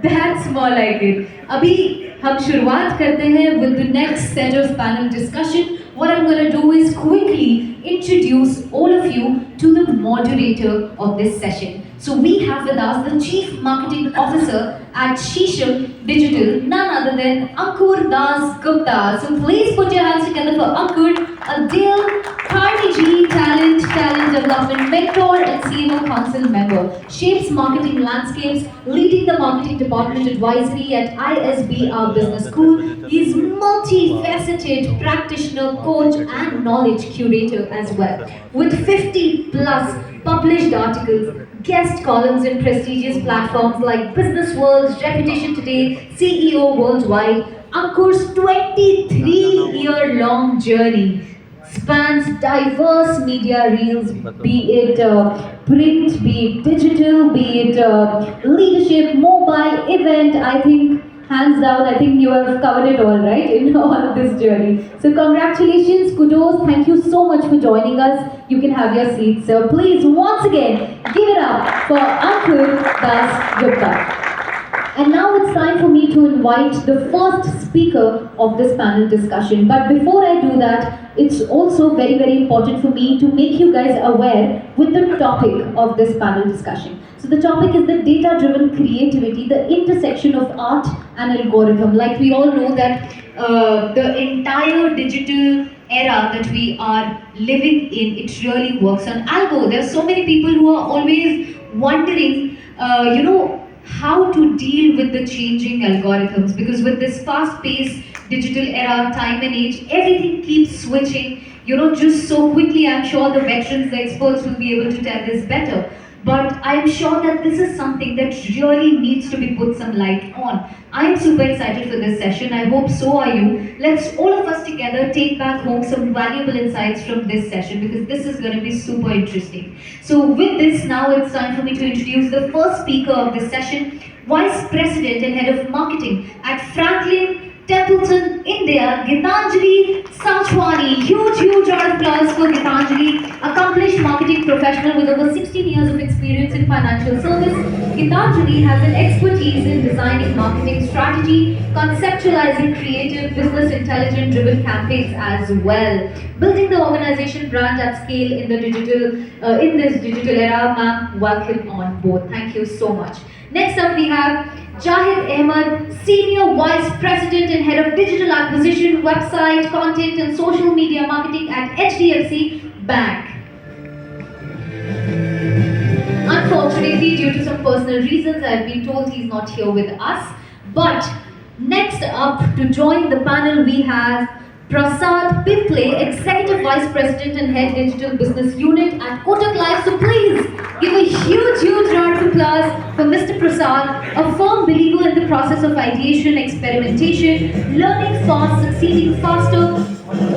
That's more like it. अभी हम शुरुआत करते हैं with the next set of panel discussion. What I'm going to do is quickly introduce all of you to the moderator of this session. So we have with us the Chief Marketing Officer at Shisham Digital, none other than Ankur Das Gupta. So please put your hands together for Ankur, a dear Carnegie Talent Development Mentor and CMO Council member. Shapes marketing landscapes, leading the marketing department advisory at ISBR Business School. He's multifaceted practitioner, coach, and knowledge curator as well. With 50 plus published articles, guest columns in prestigious platforms like Business World's Reputation Today, CEO Worldwide, Ankur's 23-year-long journey spans diverse media reels, be it print, be it digital, be it leadership, mobile, event. I think, hands down, I think you have covered it all, right, in all of this journey. So congratulations, kudos, thank you so much for joining us. You can have your seats. So please, once again, give it up for Ankur Das Gupta. And now it's time for me to invite the first speaker of this panel discussion. But before I do that, it's also very, very important for me to make you guys aware with the topic of this panel discussion. So the topic is the data-driven creativity, the intersection of art and algorithm. Like we all know that the entire digital era that we are living in, it really works on algo. There's so many people who are always wondering, how to deal with the changing algorithms, because with this fast-paced digital era, time and age, everything keeps switching, just so quickly. I'm sure the veterans, the experts will be able to tell this better. But I'm sure that this is something that really needs to be put some light on. I'm super excited for this session. I hope so are you. Let's all of us together take back home some valuable insights from this session, because this is going to be super interesting. So with this, now it's time for me to introduce the first speaker of this session, Vice President and Head of Marketing at Franklin Templeton, India, Gitanjali Sanchwani. Huge round of applause for Gitanjali, accomplished marketing professional with over 16 years of experience in financial service. Gitanjali has an expertise in designing marketing strategy, conceptualizing creative, business intelligence driven campaigns as well. Building the organization brand at scale in the in this digital era. Ma'am, welcome on board. Thank you so much. Next up we have Jahid Ahmed, Senior Vice President and Head of Digital Acquisition, Website, Content and Social Media Marketing at HDFC Bank. Unfortunately, due to some personal reasons, I have been told he's not here with us. But next up to join the panel we have Prasad Pimple, Executive Vice President and Head Digital Business Unit at Kotak Life. So please give a huge round of applause for Mr. Prasad, a firm believer in the process of ideation, experimentation, learning fast, succeeding faster.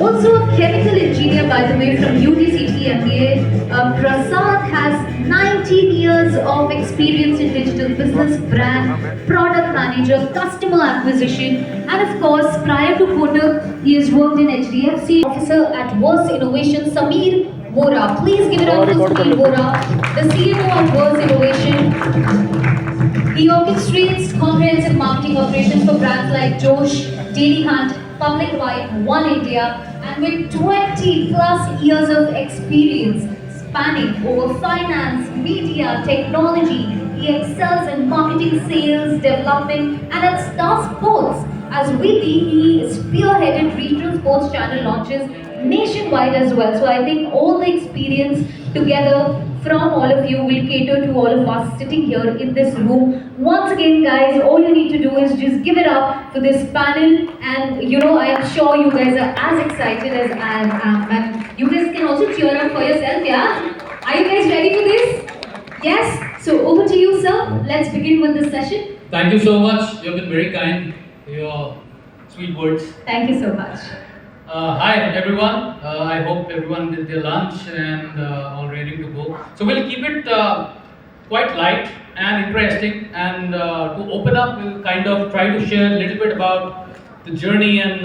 Also a chemical engineer, by the way, from UTCT MBA. Prasad has 19 years of experience in digital business, brand, product manager, customer acquisition, and of course, prior to Kotak, he has worked in HDFC. Officer at Verse Innovation, Sameer Vora. Please give it up to Sameer Vora, the CMO of Verse Innovation. He orchestrates comprehensive marketing operations for brands like Josh, Daily Hunt, Public White, One India, and with 20 plus years of experience spanning over finance, media, technology, he excels in marketing, sales, development, and at Star Sports. As VP, he spearheaded regional sports channel launches nationwide as well. So I think all the experience together from all of you will cater to all of us sitting here in this room. Once again, guys, all you need to do is just give it up for this panel, and I am sure you guys are as excited as I am, and you guys can also cheer up for yourself, yeah? Are you guys ready for this? Yes? So over to you, sir. Let's begin with the session. Thank you so much. You've been very kind for your sweet words. Thank you so much. Hi everyone. I hope everyone did their lunch and all ready to go. So we'll keep it quite light and interesting. And to open up, we'll kind of try to share a little bit about the journey and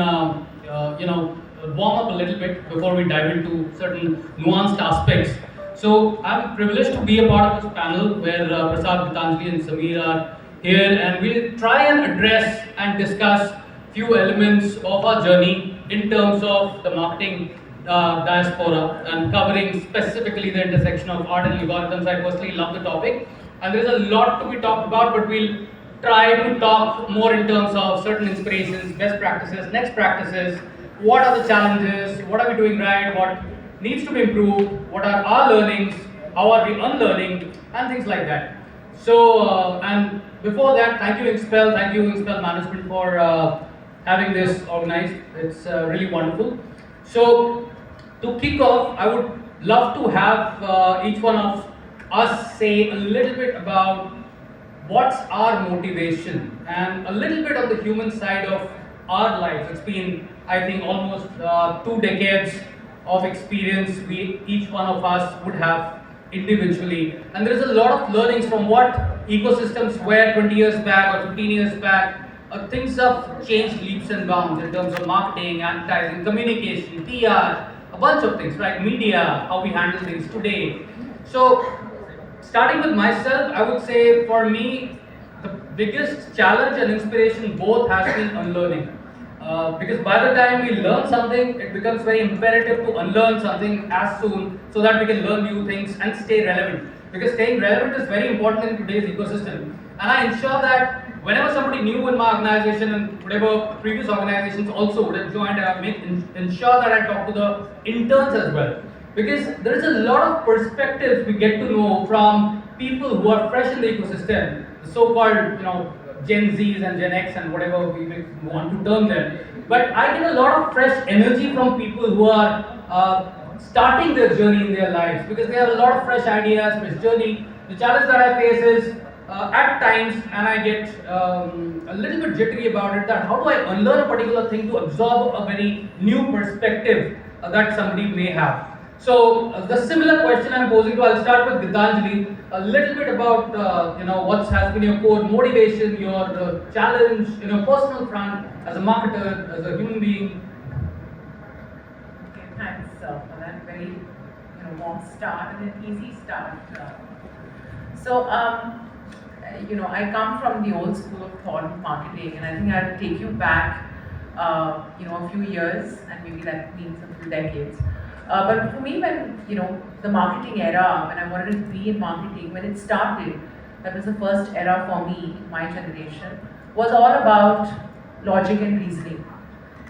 warm up a little bit before we dive into certain nuanced aspects. So I'm privileged to be a part of this panel where Prasad, Gitanjali and Sameer are here, and we'll try and address and discuss few elements of our journey in terms of the marketing diaspora and covering specifically the intersection of art and algorithms. I personally love the topic, and there's a lot to be talked about, but we'll try to talk more in terms of certain inspirations, best practices, next practices, what are the challenges, what are we doing right, what needs to be improved, what are our learnings, how are we unlearning, and things like that. So, and before that, thank you Expel management for having this organized. It's really wonderful. So, to kick off, I would love to have each one of us say a little bit about what's our motivation and a little bit of the human side of our lives. It's been, I think, almost 2 decades of experience we each one of us would have individually, and there is a lot of learnings from what ecosystems were 20 years back or 15 years back. Things have changed leaps and bounds in terms of marketing, advertising, communication, PR, a bunch of things, right? Media, how we handle things today. So starting with myself, I would say for me, the biggest challenge and inspiration both has been unlearning. Because by the time we learn something, it becomes very imperative to unlearn something as soon so that we can learn new things and stay relevant. Because staying relevant is very important in today's ecosystem. And I ensure that whenever somebody new in my organization and whatever previous organizations also would have joined, I make ensure that I talk to the interns as well, because there is a lot of perspectives we get to know from people who are fresh in the ecosystem, the so-called Gen Zs and Gen X and whatever we may want to term them. But I get a lot of fresh energy from people who are starting their journey in their lives, because they have a lot of fresh ideas, fresh journey. The challenge that I face is at times, and I get a little bit jittery about it, that how do I unlearn a particular thing to absorb a very new perspective that somebody may have. So the similar question I'm posing to, I'll start with Gitanjali, a little bit about what has been your core motivation, your challenge, personal front as a marketer, as a human being. Okay, thanks for that very warm start and an easy start. I come from the old school of thought of marketing, and I think I'll take you back, a few years, and maybe that means a few decades. But for me, when the marketing era, when I wanted to be in marketing, when it started, that was the first era for me, my generation, was all about logic and reasoning.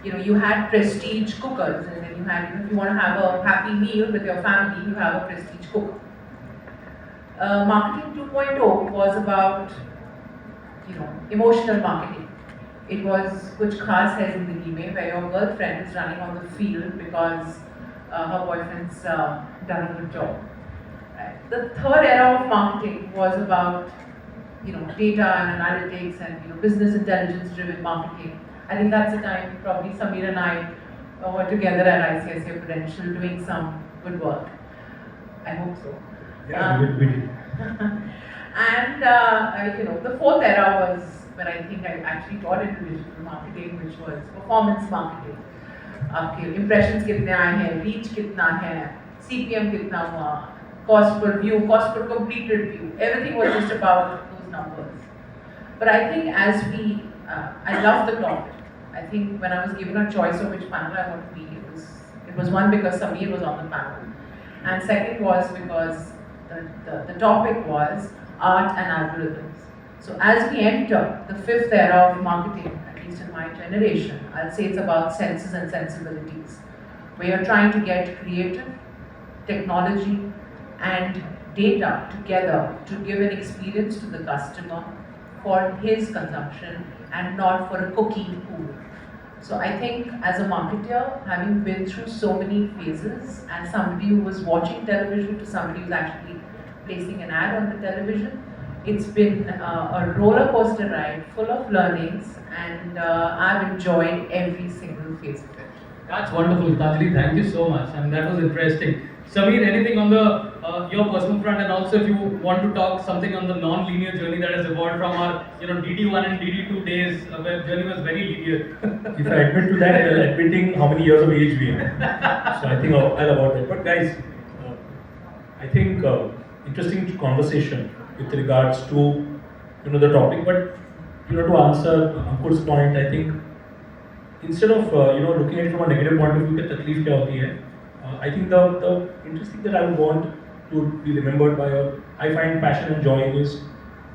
You had prestige cookers, and then you had, if you want to have a happy meal with your family, you have a prestige cooker. Marketing 2.0 was about, emotional marketing. It was kuch khas hai zindagi mein, where your girlfriend is running on the field because her boyfriend's done a good job. Right. The third era of marketing was about, data and analytics and business intelligence-driven marketing. I think that's the time probably Samir and I were together at ICICI Prudential doing some good work. I hope so. Yeah, we did. And the fourth era was when I think I actually got into digital marketing, which was performance marketing. आपके impressions कितने आए हैं, reach कितना है, CPM कितना हुआ, cost per view, cost per completed view, everything was just about those numbers. But I think I love the topic. I think when I was given a choice of which panel I want to be, it was one because Samir was on the panel, and second was because the topic was art and algorithms. So as we enter the fifth era of marketing, at least in my generation, I'll say it's about senses and sensibilities. We are trying to get creative, technology, and data together to give an experience to the customer for his consumption and not for a cookie pool. So I think as a marketer, having been through so many phases, and somebody who was watching television to somebody who's actually placing an ad on the television, it's been a roller coaster ride full of learnings, and I've enjoyed every single phase of it. That's wonderful, Tajli. Thank you so much, and that was interesting. Samir, anything on the your personal front, and also if you want to talk something on the non-linear journey that has evolved from our DD1 and DD2 days, where journey was very linear. If I admit to that, I'm admitting how many years of age we are. So I think I'll about that. But guys, I think interesting conversation with regards to the topic. But to answer Ankur's point, I think instead of looking at it from a negative point of view कि तकलीफ क्या होती है, I think the interesting that I would want to be remembered by, or I find passion and joy in, is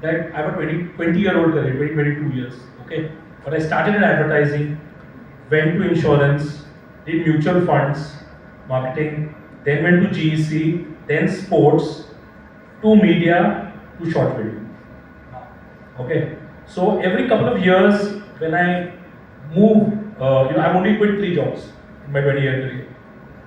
that I have a 20-year-old career, 22 years, okay? But I started in advertising, went to insurance, did mutual funds, marketing, then went to GEC, then sports, to media, to short film. Okay, so every couple of years when I move, I've only quit 3 jobs in my 20-year career.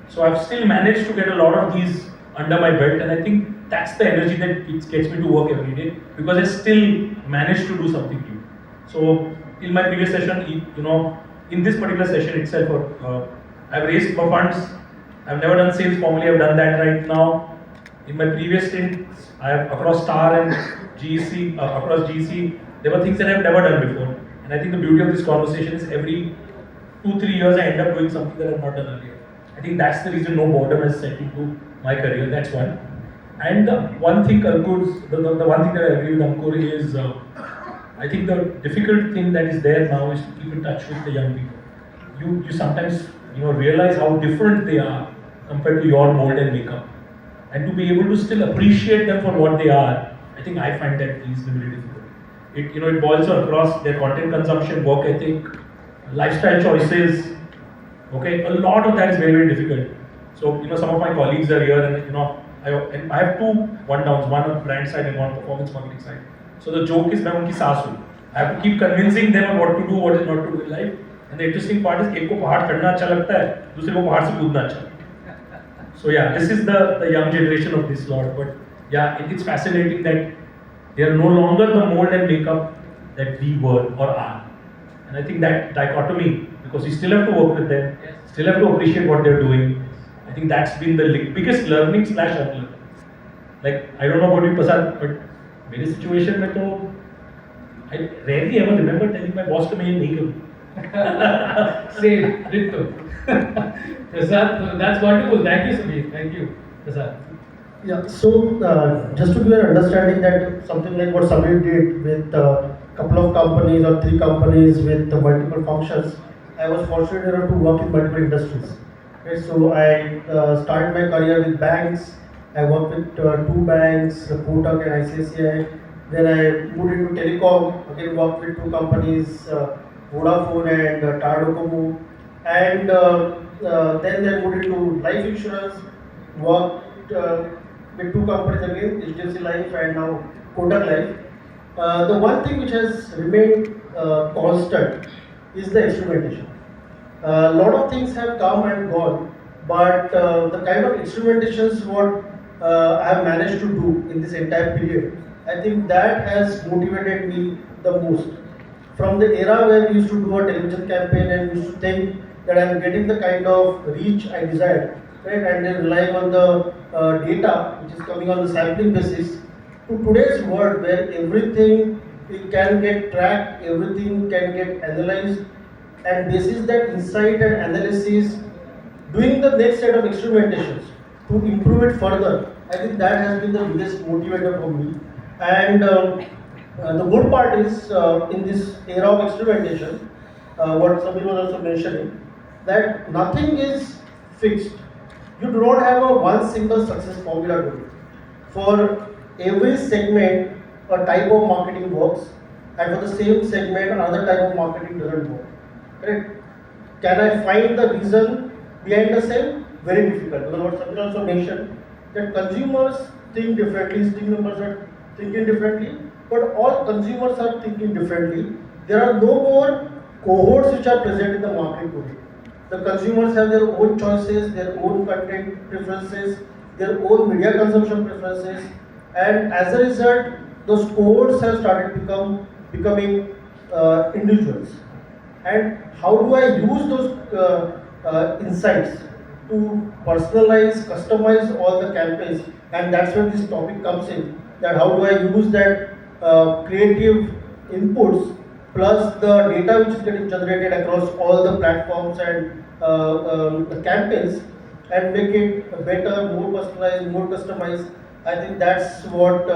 So I've still managed to get a lot of these under my belt, and I think that's the energy that it gets me to work every day, because I still managed to do something new. So in my previous session, in this particular session itself, I've raised more funds. I've never done sales formally. I've done that right now. In my previous stints, I have across Star and across GC, there were things that I've never done before. And I think the beauty of this conversation is every 2-3 years I end up doing something that I've not done earlier. I think that's the reason no boredom has set into my career. That's one. And the one thing Ankur's, the one thing that I agree with Ankur is, I think the difficult thing that is there now is to keep in touch with the young people. You sometimes realize how different they are compared to your mold and makeup, and to be able to still appreciate them for what they are. I think I find that reasonably difficult. It boils across their content consumption, work ethic, lifestyle choices. Okay, a lot of that is very, very difficult. So some of my colleagues are here, and I have 2 one-downs, one on brand side and one on performance marketing side. So the joke is मैं उनकी सास हूँ. I have to keep convincing them on what to do, what is not to do in life. And the interesting part is एक को पहाड़ चढ़ना अच्छा लगता है, दूसरे को पहाड़ से कूदना अच्छा लगता है. So yeah, this is the young generation of this lot. But yeah, it's fascinating that they are no longer the mold and makeup that we were or are. And I think that dichotomy, because you still have to work with them, still have to appreciate what they're doing. I think that's been the biggest learning / unlearning. Like, I don't know about you, Prasad, but मेरी situation में तो I rarely ever remember telling my boss कि मैं ये नहीं करूँ. Same, ditto. Prasad, that's wonderful. Thank you, Samir. Thank you, Prasad. Yeah, so just to give an understanding that something like what Samir did with a couple of companies or 3 companies with multiple functions, I was fortunate enough to work in multiple industries. Okay, so I started my career with banks. I worked with 2 banks, Kotak and ICICI. Then I moved into telecom. Again, worked with 2 companies, Vodafone and Tata Docomo. And then I moved into life insurance. Worked with 2 companies again, HDFC Life and now Kotak Life. The one thing which has remained constant is the instrumentation. A lot of things have come and gone, but the kind of instrumentations what I have managed to do in this entire period, I think that has motivated me the most. From the era where we used to do a television campaign and we used to think that I am getting the kind of reach I desired, right, and then relying on the data which is coming on the sampling basis, to today's world where everything it can get tracked, everything can get analyzed, and this is that insight and analysis, doing the next set of experimentations to improve it further. I think that has been the biggest motivator for me. And the good part is in this era of experimentation, what Samir was also mentioning, that nothing is fixed. You do not have a one single success formula to it. For every segment, a type of marketing works, and for the same segment, another type of marketing doesn't work. Correct? Can I find the reason behind the same? Very difficult. Because what Samir also mentioned, that consumers think differently, team members are thinking differently, but all consumers are thinking differently. There are no more cohorts which are present in the market today. The consumers have their own choices, their own content preferences, their own media consumption preferences, and as a result, those cohorts have started becoming individuals. And how do I use those insights to personalize, customize all the campaigns? And that's where this topic comes in. That how do I use that creative inputs plus the data which is getting generated across all the platforms and the campaigns and make it better, more personalized, more customized. I think that's what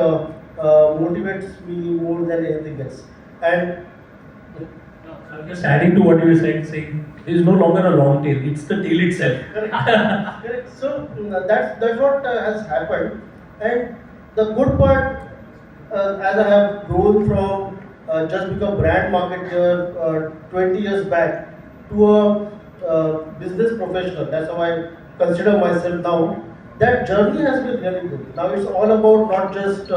motivates me more than anything else. And Just adding to what you were saying, there is no longer a long tail, it's the tail itself. correct. Correct. So that's what has happened, and the good part, as I have grown from just become brand marketer 20 years back to a business professional. That's how I consider myself now. That journey has been really good. Now it's all about not just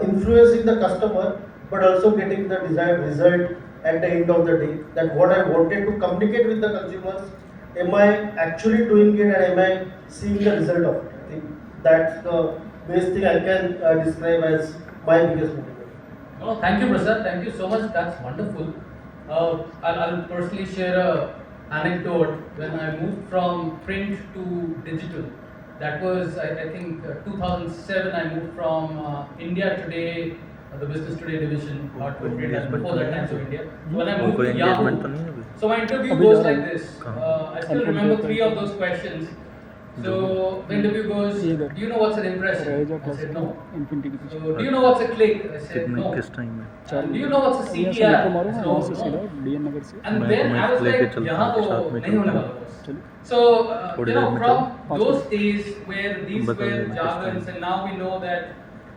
influencing the customer, but also getting the desired result at the end of the day. That what I wanted to communicate with the consumers, am I actually doing it, and am I seeing the result of it? I think that's the best thing I can describe as my biggest motivator. Oh, thank you, Prasad. Thank you so much. That's wonderful. I'll personally share a anecdote when I moved from print to digital. That was, I think, 2007. I moved from India Today, the Business Today division, to print, and before that, Times of India. So when I moved to Yahoo, so my interview goes like this. I still remember three of those questions. So the interview goes, do you know what's an impression? I said no. So do you know what's a click? I said no. And do you know what's a CTR? I said no. And then I was like, यहाँ तो नहीं होने वाला boss. So from those days where these were jargons, and now we know that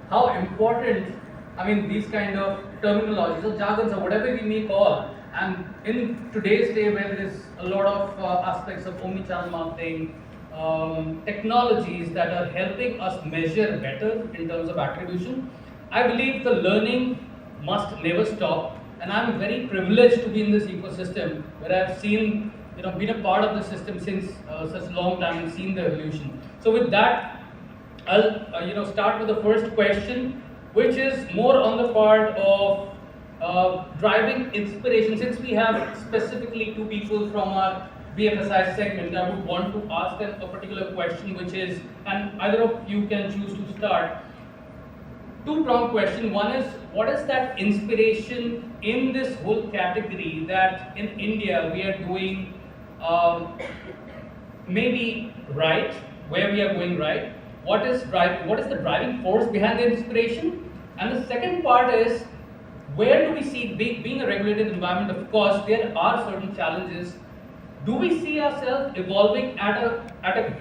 how important, I mean, these kind of terminologies or jargons or whatever we may call, and in today's day where there is a lot of aspects of omnichannel marketing, technologies that are helping us measure better in terms of attribution, I believe the learning must never stop. And I'm very privileged to be in this ecosystem where I've seen, been a part of the system since such a long time and seen the evolution. So with that, I'll start with the first question, which is more on the part of driving inspiration. Since we have specifically two people from our BFSI segment, I would want to ask them a particular question, which is, and either of you can choose to start. Two-pronged question. One is, what is that inspiration in this whole category that in India we are doing maybe right, where we are going right? What is the driving force behind the inspiration? And the second part is, where do we see, being a regulated environment, of course, there are certain challenges. Do we see ourselves evolving at a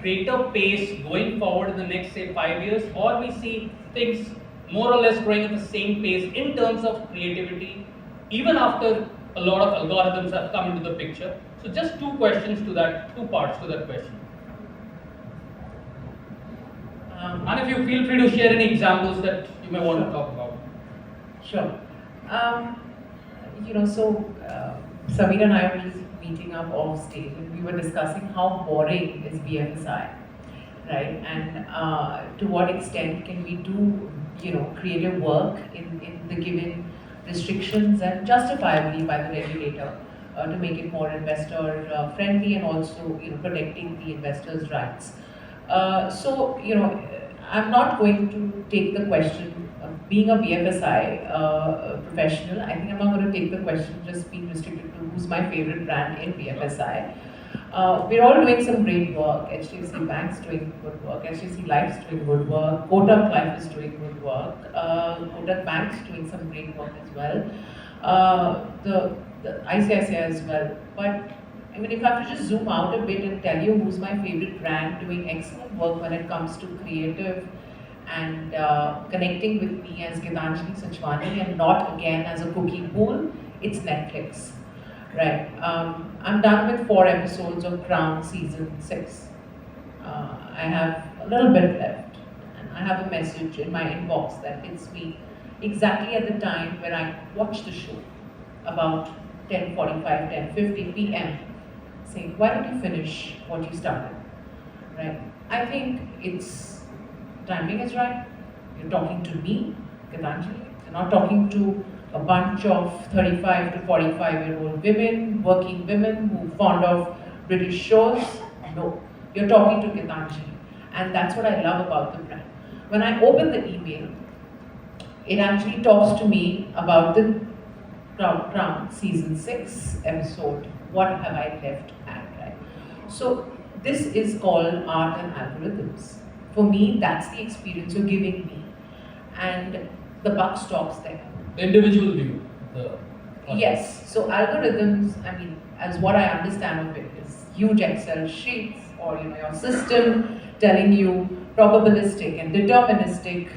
greater pace going forward in the next, say, 5 years, or we see things more or less growing at the same pace in terms of creativity, even after a lot of algorithms have come into the picture? So just two parts to that question. And if you feel free to share any examples that you may want to talk about. Sure. Samir and I were just meeting up off stage, and we were discussing how boring is BFSI, right? And to what extent can we do, creative work in the given restrictions and justifiably by the regulator to make it more investor friendly and also, protecting the investors' rights. I'm not going to take the question of being a BFSI professional. I think I'm not going to take the question just being restricted to who's my favorite brand in BFSI. We're all doing some great work. HDFC Bank's doing good work. HDFC Life's doing good work. Kotak Life is doing good work. Kotak Bank's doing some great work as well. The ICICI as well. But I mean, if I have to just zoom out a bit and tell you who's my favorite brand doing excellent work when it comes to creative and connecting with me as Gitanjali Sachwani and not again as a cookie pool, it's Netflix. Right. I'm done with 4 episodes of Crown season 6. I have a little bit left, and I have a message in my inbox that hits me exactly at the time when I watched the show, about 10:45, 10:50 p.m. saying, why don't you finish what you started, right? I think it's, timing is right. You're talking to me, Gitanjali. You're not talking to a bunch of 35 to 45-year-old women, working women who are fond of British shows. No, you're talking to Gitanjali. And that's what I love about the brand. When I open the email, it actually talks to me about the Crown season 6 episode, what have I left at, right? So this is called art and algorithms. For me, that's the experience you're giving me. And the buck stops there. The individual view. The Yes, so algorithms, I mean, as what I understand of it, is huge Excel sheets or your system telling you probabilistic and deterministic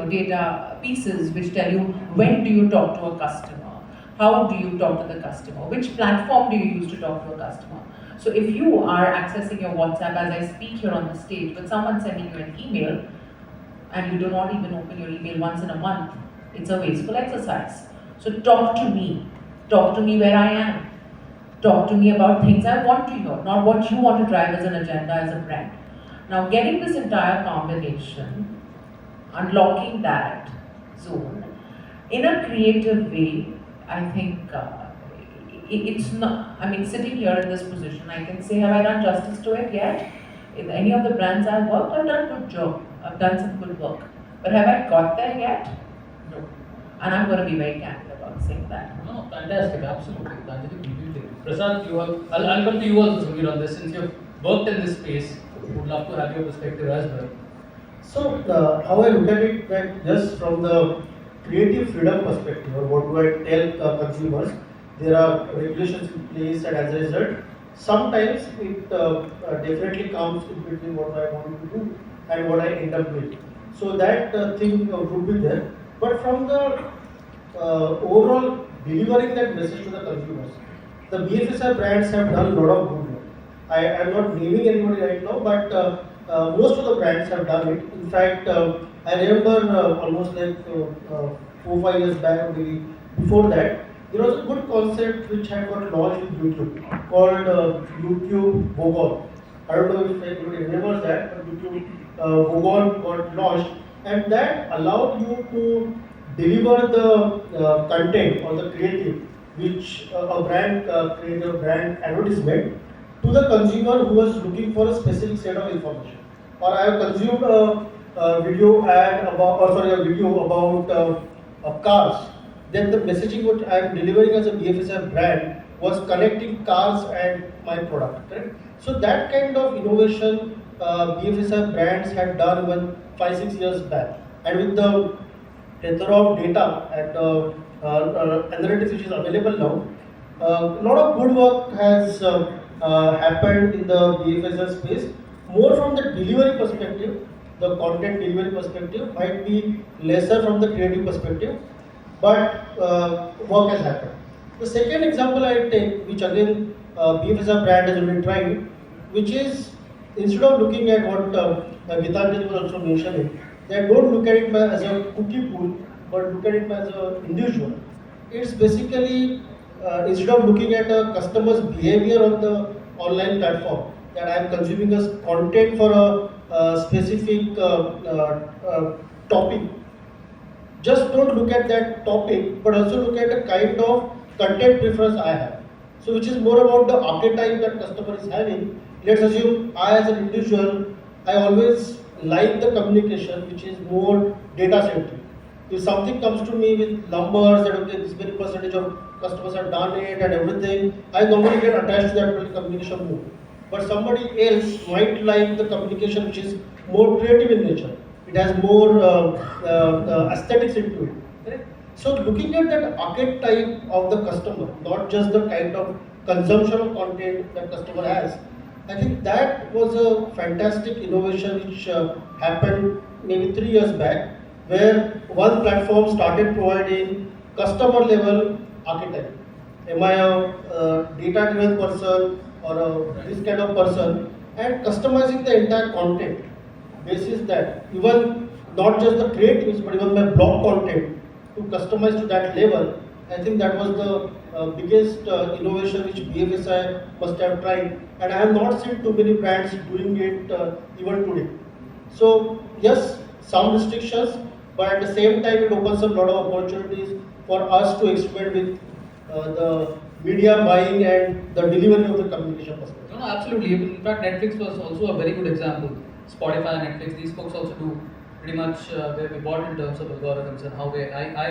data pieces which tell you when do you talk to a customer, how do you talk to the customer, which platform do you use to talk to a customer. So if you are accessing your WhatsApp as I speak here on the stage, but someone sending you an email and you do not even open your email once in a month, it's a wasteful exercise. So talk to me. Talk to me where I am. Talk to me about things I want to hear, not what you want to drive as an agenda as a brand. Now, getting this entire combination, unlocking that zone in a creative way, I think it's not. I mean, sitting here in this position, I can say, have I done justice to it yet? In any of the brands I've worked, I've done a good job. I've done some good work. But have I got there yet? No. And I'm going to be very candid about saying that. No, fantastic, absolutely. Tanjali, completely. Prasad, I'll come to you also, Samir, on this. Since you've worked in this space, would love to have your perspective as well. So, how I look at it, that just from the creative freedom perspective, or what do I tell consumers, there are regulations in place, and as a result, sometimes it definitely comes in between what I want to do and what I end up with. So that thing would be there. But from the overall delivering that message to the consumers, the BFSI brands have done a lot of good work. I am not naming anybody right now, but most of the brands have done it. In fact, I remember almost like 4 5 years back, or maybe before that, there was a good concept which had got launched with YouTube called YouTube Vogon. I don't know if anybody remembers that, but YouTube Vogon got launched, and that allowed you to deliver the content or the creative which a brand created a brand advertisement to the consumer who was looking for a specific set of information. Or I have consumed a video ad about, or sorry, a video about cars. Then the messaging what I am delivering as a BFSI brand was connecting cars and my product. Correct? So that kind of innovation BFSI brands had done even 5 6 years back, and with the plethora of data and analytics which is available now, a lot of good work has happened in the BFSI space. More from the delivery perspective, the content delivery perspective might be lesser from the creative perspective, but work has happened. The second example I take, which again BFSI brand has already tried, which is instead of looking at what Gitanjali was also mentioning, they don't look at it as a cookie pool, but look at it as an individual. It's basically instead of looking at a customer's behavior on the online platform, that I am consuming as content for a specific topic. Just don't look at that topic, but also look at the kind of content preference I have. So, which is more about the archetype that customer is having. Let's assume I, as an individual, I always like the communication which is more data centric. If something comes to me with numbers that okay, this many percentage of customers have done it and everything, I normally get attached to that particular communication mode. But somebody else might like the communication which is more creative in nature. It has more aesthetics into it. Correct? So looking at that archetype of the customer, not just the kind of consumption of content that customer has, I think that was a fantastic innovation which happened maybe 3 years back, where one platform started providing customer level archetype. Am I a data driven person or this kind of person, and customizing the entire content basis that even not just the creatives but even my blog content to customize to that level. I think that was the biggest innovation which BFSI must have tried, and I have not seen too many brands doing it even today. So yes, some restrictions, but at the same time it opens up a lot of opportunities for us to experiment with the media buying and the delivery of the communication perspective. No, no, absolutely. In fact, Netflix was also a very good example. Spotify, Netflix, these folks also do pretty much they've evolved in terms of algorithms and how they.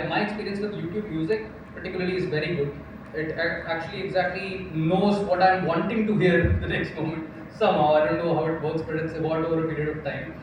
My experience with YouTube Music particularly is very good. It actually exactly knows what I'm wanting to hear the next moment. Somehow I don't know how it works, but it's evolved over a period of time.